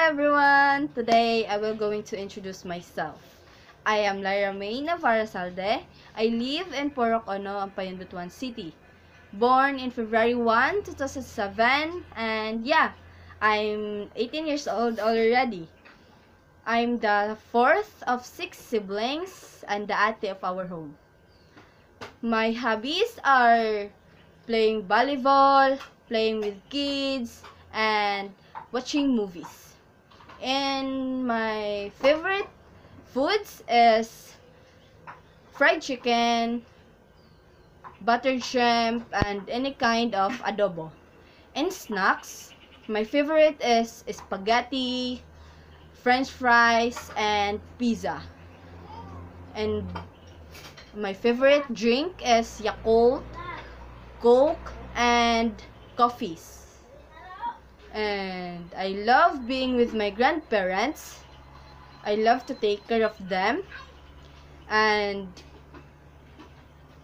everyone! Today I will going to introduce myself. I am Lyra May Navarra Salde. I live in Purok Ono, Ampayan, Butuan City. Born in February 1, 2007, and yeah, I'm 18 years old already. I'm the fourth of 6 siblings and the ate of our home. My hobbies are playing volleyball, playing with kids, and watching movies. And my favorite foods is fried chicken, buttered shrimp, and any kind of adobo. And snacks, my favorite is spaghetti, french fries, and pizza. And my favorite drink is Yakult, Coke, and coffees. And I love being with my grandparents. I love to take care of them. And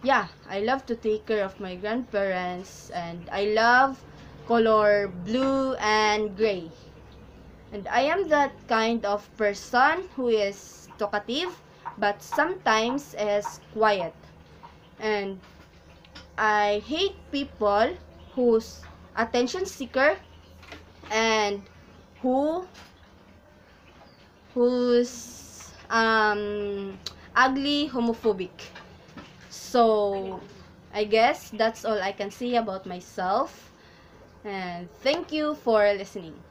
yeah, I love to take care of my grandparents. And I love color blue and gray. And I am that kind of person who is talkative, but sometimes is quiet. And I hate people who's attention seeker and who's ugly homophobic. So I guess that's all I can say about myself, and thank you for listening.